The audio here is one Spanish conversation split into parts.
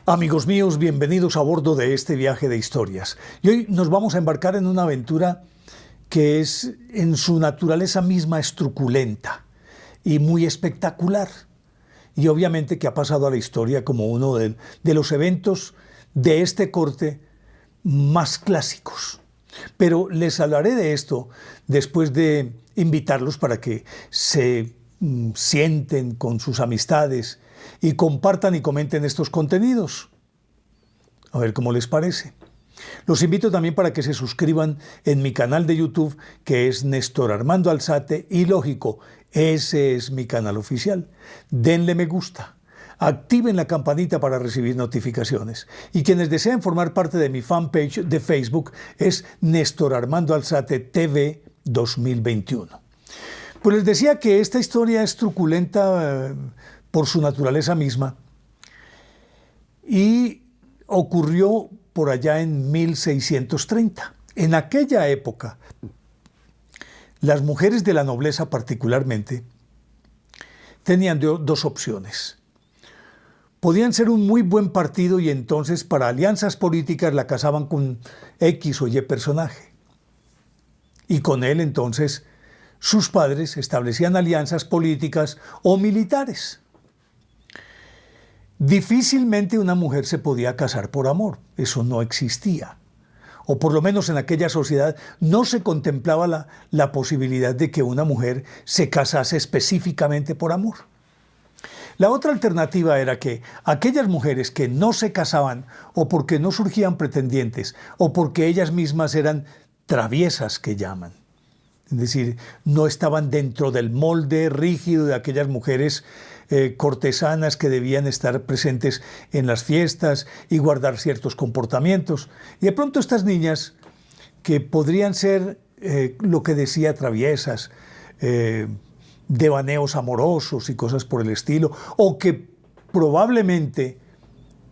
Amigos míos, bienvenidos a bordo de este viaje de historias. Y hoy nos vamos a embarcar en una aventura que es en su naturaleza misma es truculenta y muy espectacular. Y obviamente que ha pasado a la historia como uno de los eventos de este corte más clásicos. Pero les hablaré de esto después de invitarlos para que se sienten con sus amistades y compartan y comenten estos contenidos. A ver cómo les parece. Los invito también para que se suscriban en mi canal de YouTube, que es Néstor Armando Alzate, y lógico, ese es mi canal oficial. Denle me gusta, activen la campanita para recibir notificaciones. Y quienes deseen formar parte de mi fanpage de Facebook es Néstor Armando Alzate TV 2021. Pues les decía que esta historia es truculenta por su naturaleza misma y ocurrió por allá en 1630. En aquella época, las mujeres de la nobleza particularmente tenían dos opciones. Podían ser un muy buen partido y entonces para alianzas políticas la casaban con X o Y personaje. Y con él entonces sus padres establecían alianzas políticas o militares. Difícilmente una mujer se podía casar por amor, eso no existía. O por lo menos en aquella sociedad no se contemplaba la posibilidad de que una mujer se casase específicamente por amor. La otra alternativa era que aquellas mujeres que no se casaban o porque no surgían pretendientes o porque ellas mismas eran traviesas que llaman, es decir, no estaban dentro del molde rígido de aquellas mujeres cortesanas que debían estar presentes en las fiestas y guardar ciertos comportamientos. Y de pronto estas niñas, que podrían ser lo que decía traviesas, devaneos amorosos y cosas por el estilo, o que probablemente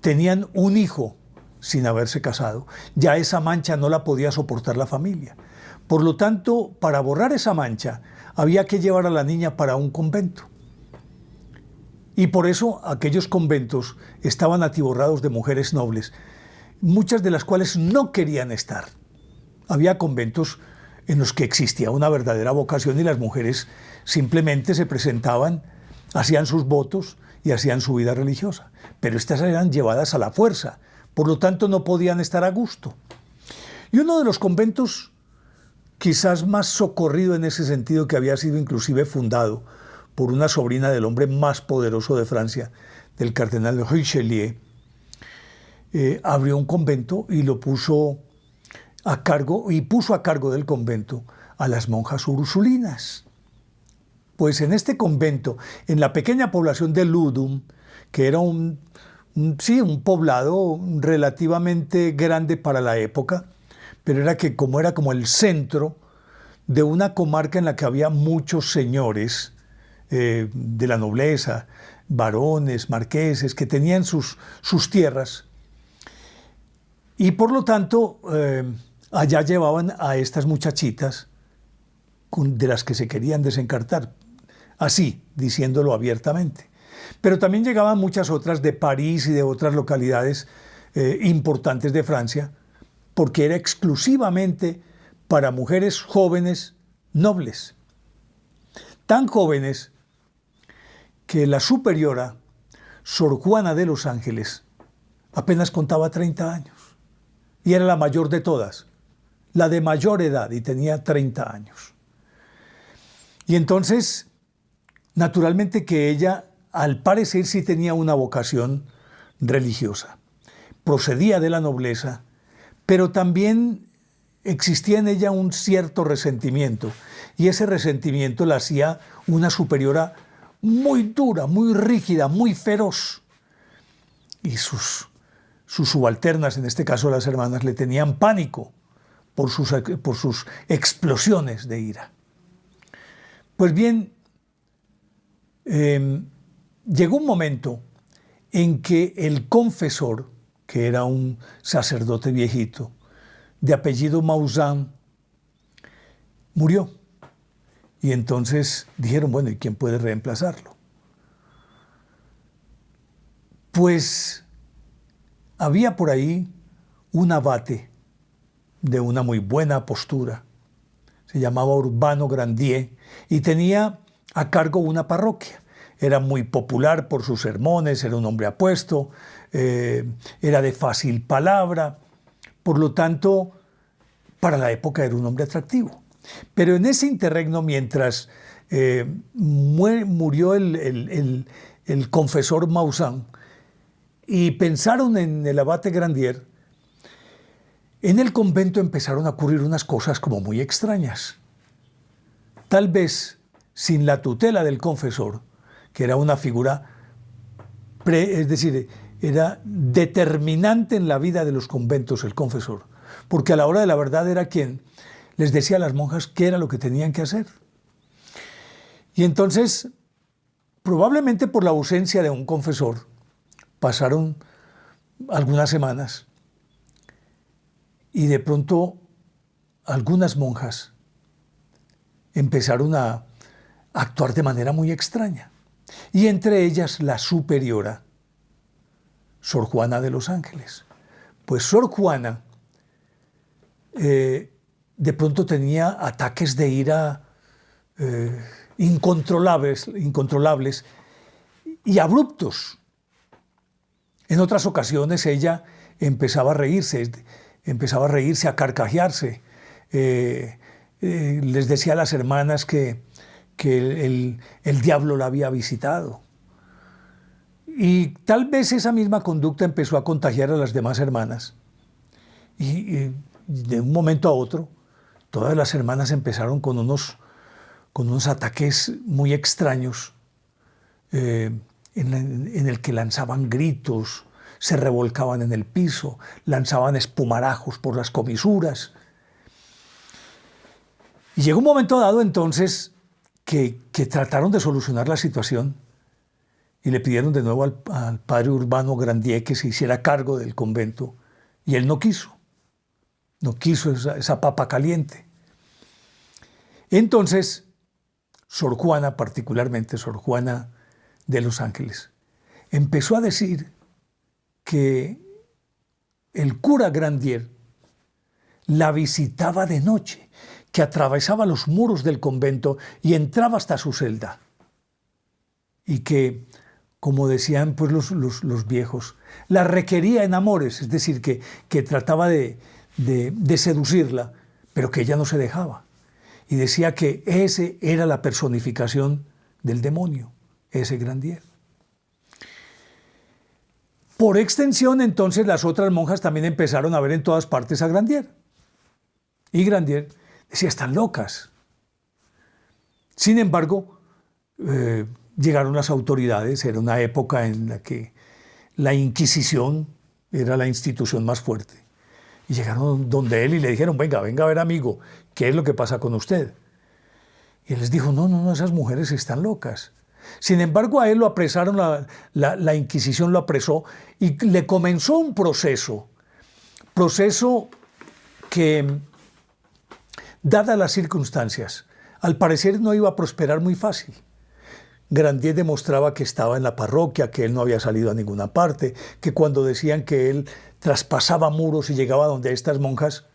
tenían un hijo sin haberse casado, ya esa mancha no la podía soportar la familia. Por lo tanto, para borrar esa mancha, había que llevar a la niña para un convento. Y por eso aquellos conventos estaban atiborrados de mujeres nobles, muchas de las cuales no querían estar. Había conventos en los que existía una verdadera vocación y las mujeres simplemente se presentaban, hacían sus votos y hacían su vida religiosa. Pero estas eran llevadas a la fuerza, por lo tanto no podían estar a gusto. Y uno de los conventos quizás más socorrido en ese sentido, que había sido inclusive fundado por una sobrina del hombre más poderoso de Francia, del cardenal Richelieu, abrió un convento y lo puso a cargo del convento a las monjas ursulinas. Pues en este convento, en la pequeña población de Ludum, que era un poblado relativamente grande para la época, pero era como el centro de una comarca en la que había muchos señores de la nobleza, varones, marqueses, que tenían sus tierras. Y por lo tanto, allá llevaban a estas muchachitas de las que se querían desencartar, así, diciéndolo abiertamente. Pero también llegaban muchas otras de París y de otras localidades importantes de Francia, porque era exclusivamente para mujeres jóvenes nobles. Tan jóvenes que la superiora, Sor Juana de los Ángeles, apenas contaba 30 años. Y era la mayor de todas, la de mayor edad, y tenía 30 años. Y entonces, naturalmente que ella, al parecer, sí tenía una vocación religiosa. Procedía de la nobleza, pero también existía en ella un cierto resentimiento, y ese resentimiento la hacía una superiora muy dura, muy rígida, muy feroz. Y sus subalternas, en este caso las hermanas, le tenían pánico por sus explosiones de ira. Pues bien, llegó un momento en que el confesor, que era un sacerdote viejito, de apellido Mauzan, murió. Y entonces dijeron, bueno, ¿y quién puede reemplazarlo? Pues había por ahí un abate de una muy buena postura, se llamaba Urbano Grandier y tenía a cargo una parroquia. Era muy popular por sus sermones, era un hombre apuesto, era de fácil palabra, por lo tanto, para la época era un hombre atractivo. Pero en ese interregno, mientras murió el confesor Maussan y pensaron en el abate Grandier, en el convento empezaron a ocurrir unas cosas como muy extrañas. Tal vez sin la tutela del confesor, que era una figura, es decir, era determinante en la vida de los conventos el confesor, porque a la hora de la verdad era quien les decía a las monjas qué era lo que tenían que hacer. Y entonces, probablemente por la ausencia de un confesor, pasaron algunas semanas y de pronto algunas monjas empezaron a actuar de manera muy extraña. Y entre ellas la superiora, Sor Juana de los Ángeles. Pues Sor Juana de pronto tenía ataques de ira incontrolables y abruptos. En otras ocasiones ella empezaba a reírse, a carcajearse. Les decía a las hermanas que el diablo la había visitado. Y tal vez esa misma conducta empezó a contagiar a las demás hermanas. Y de un momento a otro, todas las hermanas empezaron con unos ataques muy extraños, en el que lanzaban gritos, se revolcaban en el piso, lanzaban espumarajos por las comisuras. Y llegó un momento dado entonces que trataron de solucionar la situación y le pidieron de nuevo al padre Urbano Grandier que se hiciera cargo del convento. Y él no quiso esa papa caliente. Entonces, Sor Juana, particularmente Sor Juana de los Ángeles, empezó a decir que el cura Grandier la visitaba de noche, que atravesaba los muros del convento y entraba hasta su celda. Y que, como decían pues los viejos, la requería en amores, es decir, que trataba de seducirla, pero que ella no se dejaba. Y decía que ese era la personificación del demonio, ese Grandier. Por extensión, entonces, las otras monjas también empezaron a ver en todas partes a Grandier. Y Grandier decía, están locas. Sin embargo, llegaron las autoridades, era una época en la que la Inquisición era la institución más fuerte. Y llegaron donde él y le dijeron, venga a ver, amigo, ¿qué es lo que pasa con usted? Y él les dijo, no, esas mujeres están locas. Sin embargo, a él lo apresaron, la Inquisición lo apresó y le comenzó un proceso que, dadas las circunstancias, al parecer no iba a prosperar muy fácil. Grandier demostraba que estaba en la parroquia, que él no había salido a ninguna parte, que cuando decían que él traspasaba muros y llegaba donde estas monjas,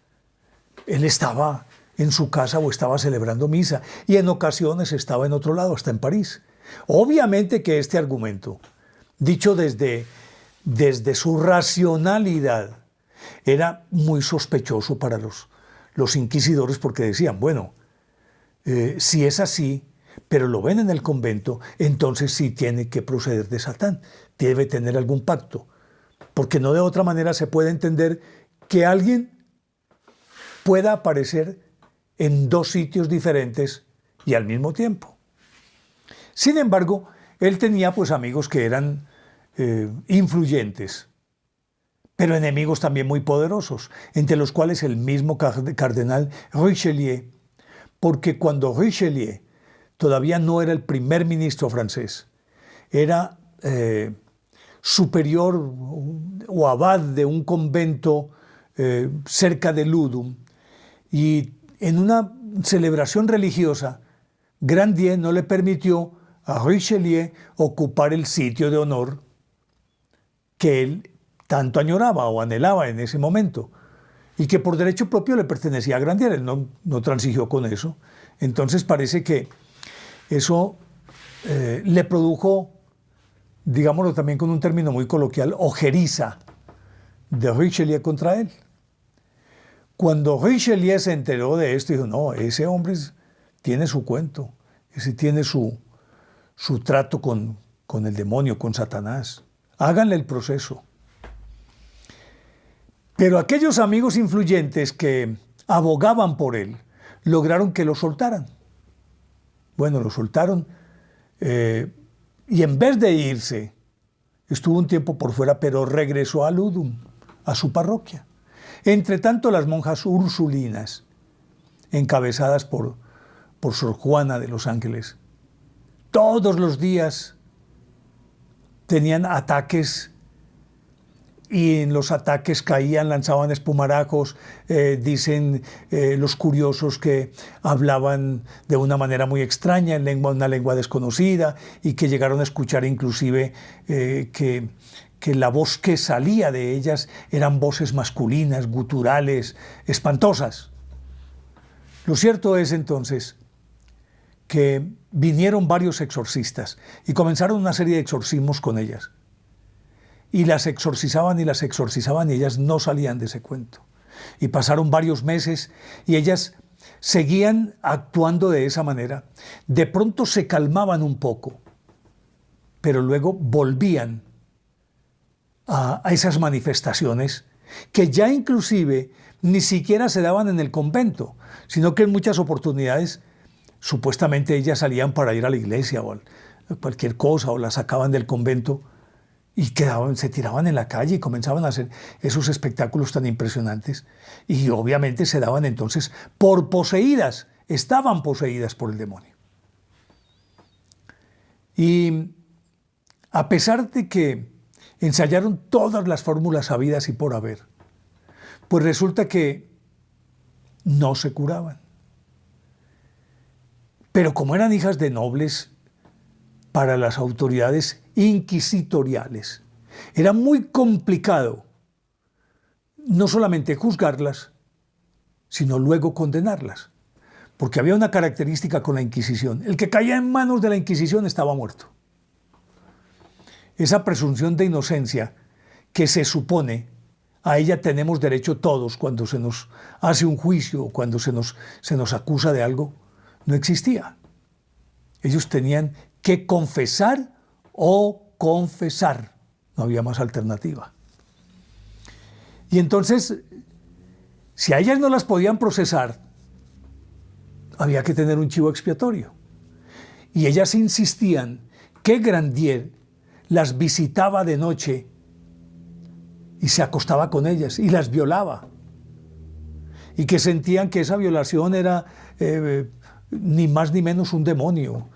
él estaba en su casa o estaba celebrando misa, y en ocasiones estaba en otro lado, hasta en París. Obviamente que este argumento, dicho desde su racionalidad, era muy sospechoso para los inquisidores, porque decían, bueno, si es así, pero lo ven en el convento, entonces sí tiene que proceder de Satán, debe tener algún pacto, porque no de otra manera se puede entender que alguien pueda aparecer en dos sitios diferentes y al mismo tiempo. Sin embargo, él tenía pues amigos que eran influyentes, pero enemigos también muy poderosos, entre los cuales el mismo cardenal Richelieu, porque cuando Richelieu todavía no era el primer ministro francés, era superior o abad de un convento cerca de Ludum, y en una celebración religiosa, Grandier no le permitió a Richelieu ocupar el sitio de honor que él tanto añoraba o anhelaba en ese momento, y que por derecho propio le pertenecía a Grandier. Él no transigió con eso. Entonces parece que eso le produjo, digámoslo también con un término muy coloquial, ojeriza de Richelieu contra él. Cuando Richelieu se enteró de esto, dijo, no, ese hombre tiene su cuento, ese tiene su trato con el demonio, con Satanás. Háganle el proceso. Pero aquellos amigos influyentes que abogaban por él, lograron que lo soltaran. Bueno, lo soltaron y en vez de irse, estuvo un tiempo por fuera, pero regresó a Ludum, a su parroquia. Entre tanto, las monjas ursulinas, encabezadas por Sor Juana de los Ángeles, todos los días tenían ataques y en los ataques caían, lanzaban espumarajos. Dicen los curiosos que hablaban de una manera muy extraña, en una lengua desconocida, y que llegaron a escuchar inclusive que la voz que salía de ellas eran voces masculinas, guturales, espantosas. Lo cierto es entonces que vinieron varios exorcistas y comenzaron una serie de exorcismos con ellas. Y las exorcizaban y ellas no salían de ese cuento. Y pasaron varios meses y ellas seguían actuando de esa manera. De pronto se calmaban un poco, pero luego volvían a esas manifestaciones que ya inclusive ni siquiera se daban en el convento, sino que en muchas oportunidades supuestamente ellas salían para ir a la iglesia o a cualquier cosa, o las sacaban del convento y se tiraban en la calle y comenzaban a hacer esos espectáculos tan impresionantes. Y obviamente se daban entonces por poseídas, estaban poseídas por el demonio. Y a pesar de que ensayaron todas las fórmulas habidas y por haber, pues resulta que no se curaban. Pero como eran hijas de nobles, para las autoridades inquisitoriales era muy complicado no solamente juzgarlas, sino luego condenarlas. Porque había una característica con la Inquisición: el que caía en manos de la Inquisición estaba muerto. Esa presunción de inocencia que se supone, a ella tenemos derecho todos cuando se nos hace un juicio o cuando se nos acusa de algo, no existía. Ellos tenían que confesar o confesar. No había más alternativa. Y entonces, si a ellas no las podían procesar, había que tener un chivo expiatorio. Y ellas insistían que Grandier las visitaba de noche y se acostaba con ellas y las violaba. Y que sentían que esa violación era ni más ni menos un demonio.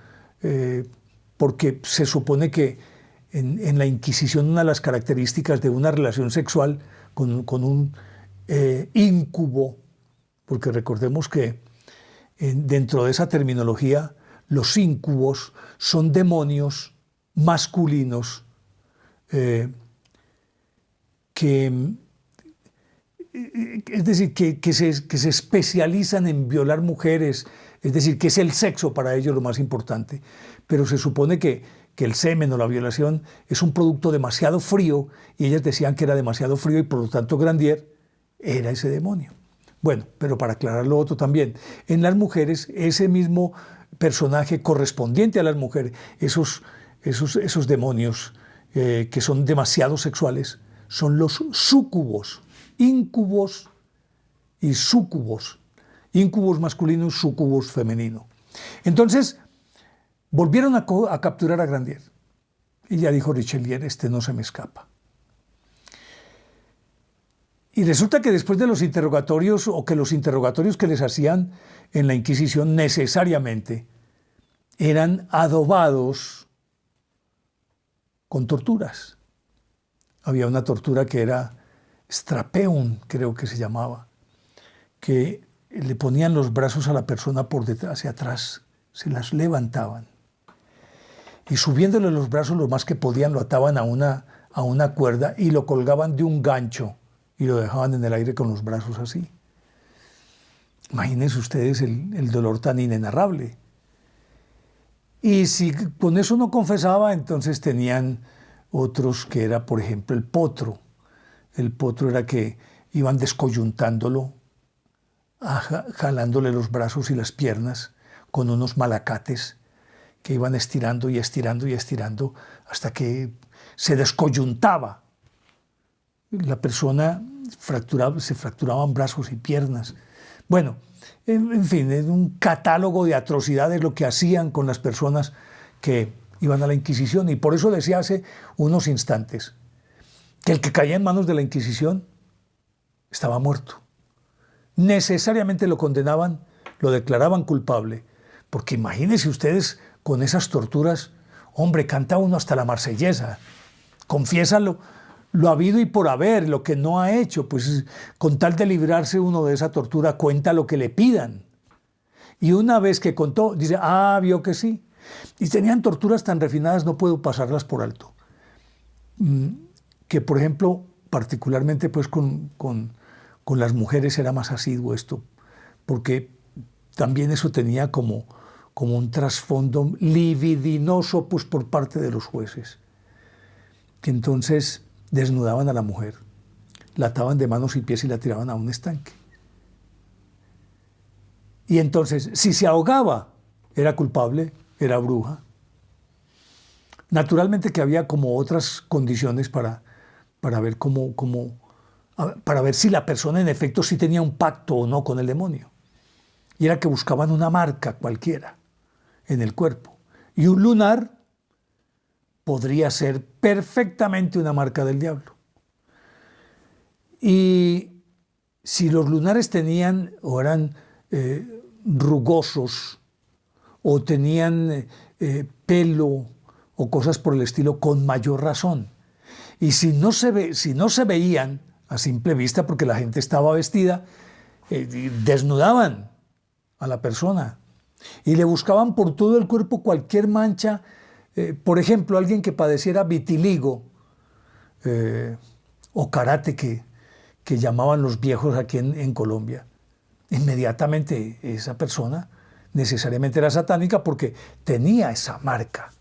Porque se supone que en la Inquisición una de las características de una relación sexual con un íncubo, porque recordemos que dentro de esa terminología los íncubos son demonios masculinos es decir, que se especializan en violar mujeres. Es decir, que es el sexo para ellos lo más importante. Pero se supone que el semen o la violación es un producto demasiado frío, y ellas decían que era demasiado frío y por lo tanto Grandier era ese demonio. Bueno, pero para aclarar lo otro también, en las mujeres ese mismo personaje correspondiente a las mujeres, esos demonios que son demasiado sexuales, son los súcubos, íncubos y súcubos. Íncubos masculino y súcubos femenino. Entonces, volvieron a capturar a Grandier. Y ya dijo Richelieu, este no se me escapa. Y resulta que después de los interrogatorios, o que los interrogatorios que les hacían en la Inquisición necesariamente eran adobados con torturas. Había una tortura que era strapeum, creo que se llamaba, que le ponían los brazos a la persona por detrás, hacia atrás, se las levantaban y subiéndole los brazos lo más que podían lo ataban a a una cuerda y lo colgaban de un gancho y lo dejaban en el aire con los brazos así. Imagínense ustedes el dolor tan inenarrable. Y si con eso no confesaba, entonces tenían otros que era, por ejemplo, el potro. El potro era que iban descoyuntándolo, jalándole los brazos y las piernas con unos malacates que iban estirando y estirando y estirando hasta que se descoyuntaba. La persona se fracturaban brazos y piernas. Bueno, en fin, es un catálogo de atrocidades lo que hacían con las personas que iban a la Inquisición. Y por eso decía hace unos instantes que el que caía en manos de la Inquisición estaba muerto. Necesariamente lo condenaban, lo declaraban culpable. Porque imagínense ustedes con esas torturas, hombre, canta uno hasta la Marsellesa, confiesa lo habido y por haber, lo que no ha hecho, pues con tal de librarse uno de esa tortura, cuenta lo que le pidan. Y una vez que contó, dice, vio que sí. Y tenían torturas tan refinadas, no puedo pasarlas por alto. Que, por ejemplo, particularmente pues con las mujeres era más asiduo esto, porque también eso tenía como un trasfondo libidinoso pues, por parte de los jueces, que entonces desnudaban a la mujer, la ataban de manos y pies y la tiraban a un estanque. Y entonces, si se ahogaba, era culpable, era bruja. Naturalmente que había como otras condiciones para ver para ver si la persona en efecto sí tenía un pacto o no con el demonio. Y era que buscaban una marca cualquiera en el cuerpo. Y un lunar podría ser perfectamente una marca del diablo. Y si los lunares tenían o eran rugosos o tenían pelo o cosas por el estilo, con mayor razón. Y si no se veían a simple vista porque la gente estaba vestida, desnudaban a la persona y le buscaban por todo el cuerpo cualquier mancha. Por ejemplo, alguien que padeciera vitiligo o karate que llamaban los viejos aquí en Colombia. Inmediatamente esa persona necesariamente era satánica porque tenía esa marca.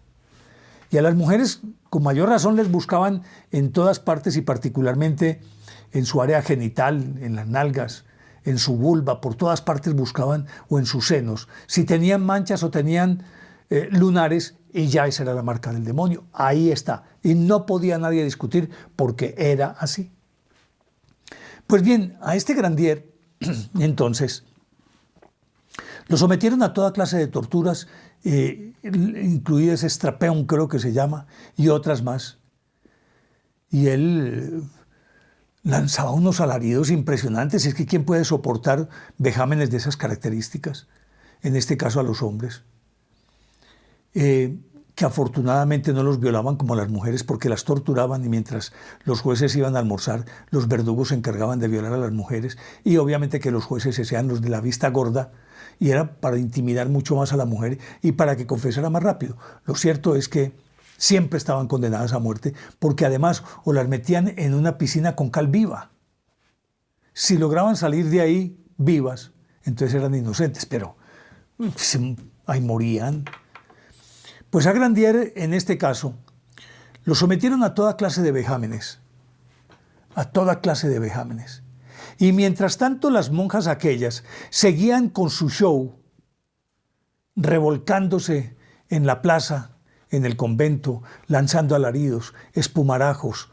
Y a las mujeres con mayor razón les buscaban en todas partes y particularmente en su área genital, en las nalgas, en su vulva, por todas partes buscaban, o en sus senos, si tenían manchas o tenían lunares, y ya esa era la marca del demonio. Ahí está. Y no podía nadie discutir porque era así. Pues bien, a este Grandier, entonces, lo sometieron a toda clase de torturas, incluidas Strapeum, creo que se llama, y otras más. Y él lanzaba unos alaridos impresionantes. Es que ¿quién puede soportar vejámenes de esas características? En este caso a los hombres. Que afortunadamente no los violaban como a las mujeres porque las torturaban, y mientras los jueces iban a almorzar, los verdugos se encargaban de violar a las mujeres, y obviamente que los jueces sean los de la vista gorda, y era para intimidar mucho más a la mujer y para que confesara más rápido. Lo cierto es que siempre estaban condenadas a muerte porque además o las metían en una piscina con cal viva. Si lograban salir de ahí vivas, entonces eran inocentes, pero ahí morían. Pues a Grandier, en este caso, lo sometieron a toda clase de vejámenes, a toda clase de vejámenes. Y mientras tanto las monjas aquellas seguían con su show, revolcándose en la plaza, en el convento, lanzando alaridos, espumarajos,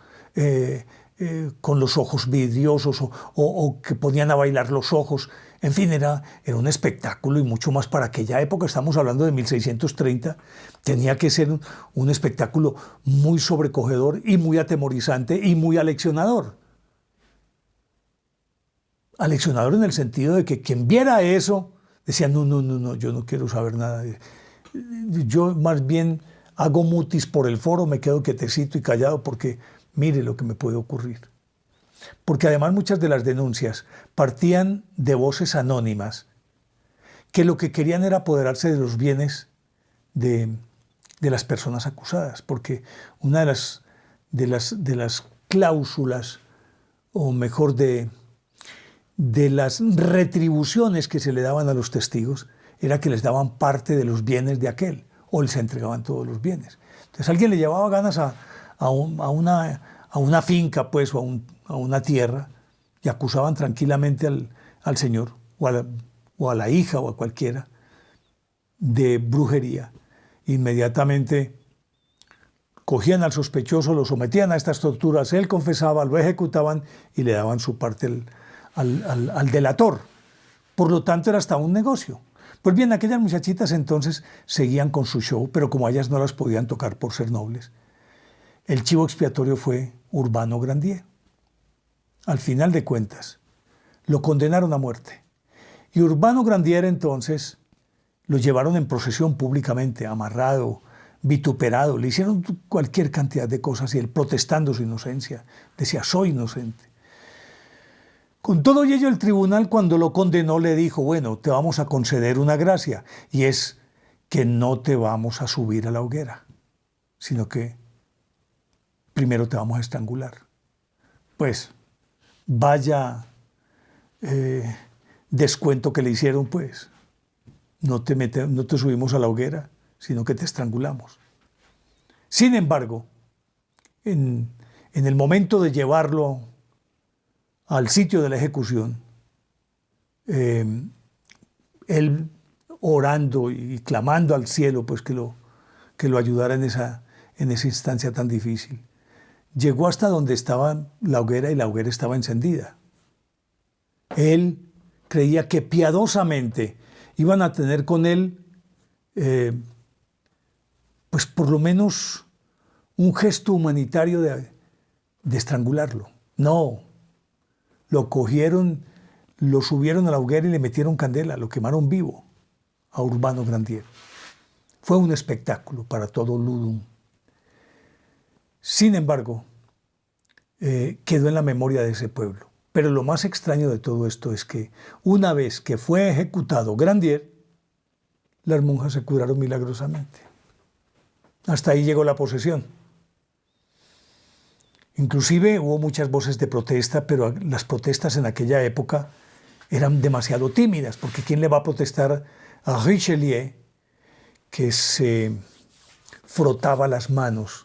con los ojos vidriosos o que ponían a bailar los ojos. En fin, era un espectáculo, y mucho más para aquella época. Estamos hablando de 1630. Tenía que ser un espectáculo muy sobrecogedor y muy atemorizante y muy aleccionador. Aleccionador en el sentido de que quien viera eso decía, no, yo no quiero saber nada. Yo más bien hago mutis por el foro, me quedo quietecito y callado porque mire lo que me puede ocurrir. Porque además muchas de las denuncias partían de voces anónimas que lo que querían era apoderarse de los bienes de las personas acusadas, porque una de de las cláusulas, o mejor de las retribuciones que se le daban a los testigos, era que les daban parte de los bienes de aquel, o les entregaban todos los bienes. Entonces alguien le llevaba ganas a una finca, pues, o a una tierra, y acusaban tranquilamente al señor, o a la hija, o a cualquiera, de brujería. Inmediatamente cogían al sospechoso, lo sometían a estas torturas, él confesaba, lo ejecutaban y le daban su parte al delator. Por lo tanto, era hasta un negocio. Pues bien, aquellas muchachitas entonces seguían con su show, pero como ellas no las podían tocar por ser nobles, el chivo expiatorio fue Urbano Grandier. Al final de cuentas, lo condenaron a muerte. Y Urbano Grandier entonces lo llevaron en procesión públicamente, amarrado, vituperado, le hicieron cualquier cantidad de cosas y él, protestando su inocencia, decía: soy inocente. Con todo ello, el tribunal, cuando lo condenó, le dijo: bueno, te vamos a conceder una gracia, y es que no te vamos a subir a la hoguera, sino que primero te vamos a estrangular. Pues vaya descuento que le hicieron, pues. No te subimos a la hoguera, sino que te estrangulamos. Sin embargo, en el momento de llevarlo al sitio de la ejecución, él orando y clamando al cielo, pues que lo ayudara en esa instancia tan difícil, llegó hasta donde estaba la hoguera, y la hoguera estaba encendida. Él creía que piadosamente iban a tener con él, pues por lo menos un gesto humanitario de estrangularlo. No, lo cogieron, lo subieron a la hoguera y le metieron candela, lo quemaron vivo a Urbano Grandier. Fue un espectáculo para todo Ludum. Sin embargo, quedó en la memoria de ese pueblo. Pero lo más extraño de todo esto es que una vez que fue ejecutado Grandier, las monjas se curaron milagrosamente. Hasta ahí llegó la posesión. Inclusive hubo muchas voces de protesta, pero las protestas en aquella época eran demasiado tímidas, porque ¿quién le va a protestar a Richelieu, que se frotaba las manos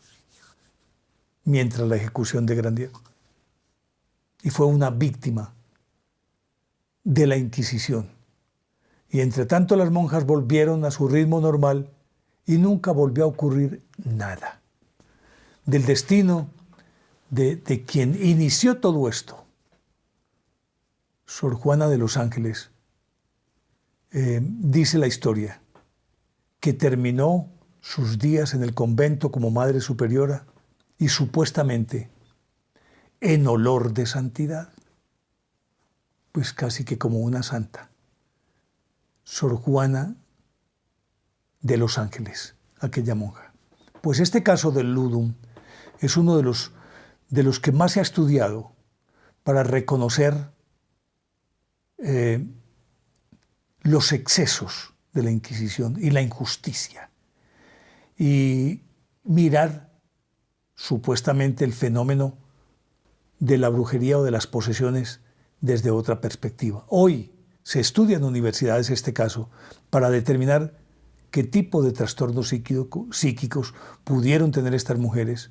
mientras la ejecución de Grandier? Y fue una víctima de la Inquisición. Y entre tanto las monjas volvieron a su ritmo normal y nunca volvió a ocurrir nada. Del destino de quien inició todo esto, Sor Juana de los Ángeles, dice la historia, que terminó sus días en el convento como Madre Superiora y supuestamente en olor de santidad, pues casi que como una santa. Sor Juana de los Ángeles, aquella monja. Pues este caso del Ludum es uno de los que más se ha estudiado para reconocer los excesos de la Inquisición y la injusticia, y mirar supuestamente el fenómeno de la brujería o de las posesiones desde otra perspectiva. Hoy se estudia en universidades este caso para determinar qué tipo de trastornos psíquicos pudieron tener estas mujeres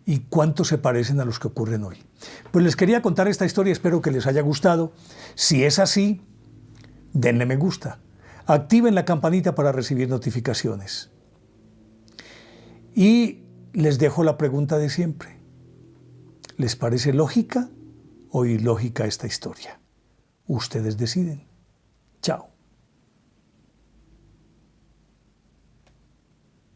y cuánto se parecen a los que ocurren hoy. Pues les quería contar esta historia, espero que les haya gustado. Si es así, denle me gusta, activen la campanita para recibir notificaciones. Y les dejo la pregunta de siempre. ¿Les parece lógica o ilógica esta historia? Ustedes deciden. Chao.